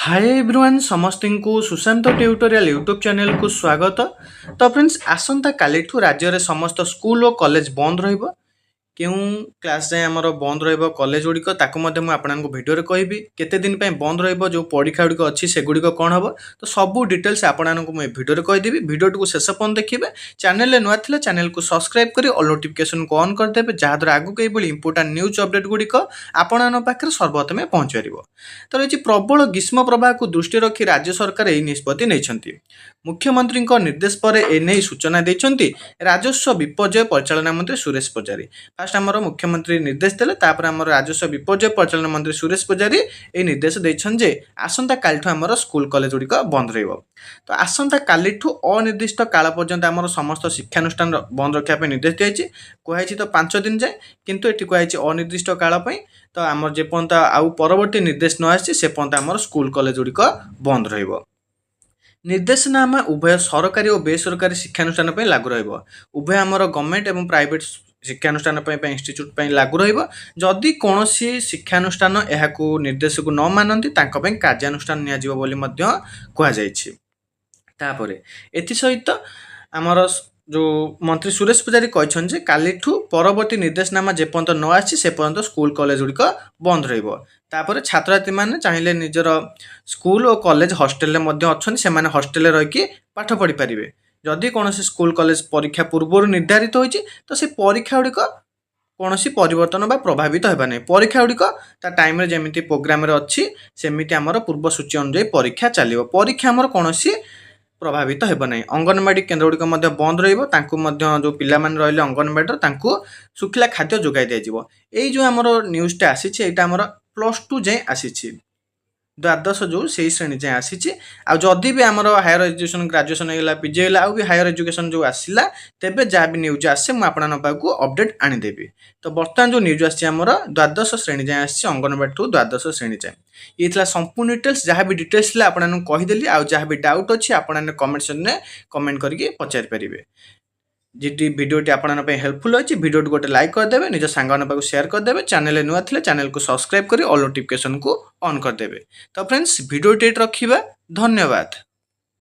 Hi everyone समस्त को Sushant tutorial YouTube channel को स्वागत। तो फ्रेंड्स आसंता काली राज्य में समस्त स्कूल और कॉलेज बंद रहिबो। क्यों क्लास जाए आमर बंद रहिबो कॉलेज गुड़िक ताकू आपको भिडियो कहबी केते दिन पे बंद रहिबो जो परीक्षा गुड़िक अच्छी से गुड़िक कौन हम तो सब डिटेल्स आपको मुझे भिडियो कहीदेवी। भिडियो को शेष पर्यटन देखिए। चैनल नुआ थिले चैनल को सब्सक्राइब करी ऑल नोटिफिकेशन को ऑन करदेवे जहाँद्वारा आगू ये इंपोर्टाट न्यूज अपडेट गुड़िक आपण पाखे सर्वप्रथमे पहुँच पार। तो रही प्रबल ग्रीष्म प्रवाह को दृष्टि रखी राज्य सरकार यह निष्पत्ति नहीं। मुख्यमंत्री निर्देश पर एने सूचना देते राजस्व विपर्यय परिचालना मंत्री सुरेश पुजारी। फास्ट आमर मुख्यमंत्री निर्देश देले तापर आमर राजस्व विपर्यय परिचालना मंत्री सुरेश पुजारी ये निर्देश देछन आसंता कालिठू आमर स्कूल कॉलेज गुड़िक बंद रहिबो। तो आसंता कालिठू अनिर्दिष्ट काल पर्यंत आमर समस्त शिक्षानुष्ठान बंद रखा निर्देश दिखाई कहुई तो 5 दिन जाए किंतु ये कहुई अनिर्दिष्ट काल तो आमर जेपर्यंत आउ परवर्ती निर्देश न आसी से पर्यंत आमर स्कूल कॉलेज गुड़िक बंद रहिबो। निर्देशनामा उभय सरकारी और बेसरकारी शिक्षानुष्ठान लागू रहिबो। उभय आमर गवर्नमेंट एवं प्राइवेट शिक्षानुष्ठान इंस्टीट्यूट लागू रही कौन शिक्षानुष्ठान यह निर्देश को न मानती कार्यानुष्ठान कहुपर। एसत आमर जो मंत्री सुरेश पुजारी कहते कालीठू परवर्ती निर्देशनामा जेपर्यंत न आसी से पर्यंत स्कूल कॉलेज गुड़िक बंद रही। छात्र छात्री मैंने चाहिए निजर स्कूल और कॉलेज हॉस्टेल अच्छा से हॉस्टेल रही पाठ पढ़ी पारे। जदि कौन स्कूल कॉलेज परीक्षा पूर्व निर्धारित होती तो से परीक्षा गुड़िक कौन परिवर्तन बा प्रभावित होगा नहीं। परीक्षा गुड़िक टाइम जमी प्रोग्राम अच्छी सेमती आमर पूर्व सूची अनुजाई परीक्षा चलो। परीक्षा आमर कौन प्रभावित होगा नहीं। अंगनवाड़ी केन्द्र गुड़िक बंद रही जो पिला रही अंगनवाड़ी शुखिला खाद्य जोगाई दिज्व। जो आमर न्यूज़टा आसी आमर +2 जाए आसी द्वादश जो से श्रेणी जाए आसी। आदि भी आमर हायर एजुकेशन ग्रेजुएशन होगा पीजी होगा भी हायर एजुकेशन जो आसला तेबे जहाँ भी न्यूज आसे मुझे अपडेट आनीदेवी। तो बर्तमान जो न्यूज आमर द्वादश श्रेणी जाए आसी अंगनवाड़ी ठू द्वादश श्रेणी जाए ये था संपूर्ण डिटेल्स। जहाँ भी डिटेल्स आपको कहीदेली आ जहाँ भी डाउट अच्छी आपने कमेंट सेक्शन में कमेंट करके पचारि पारे। जी भिडियोटी आपन हेल्पफुल अच्छी भिडियो गोटे लाइक करदे निज सांग शेयर करदे। चैनल नुआ थे चैनल को सब्सक्राइब कर ऑल नोटिफिकेशन को ऑन करदे। तो फ्रेंड्स भिडियोटी रखा धन्यवाद।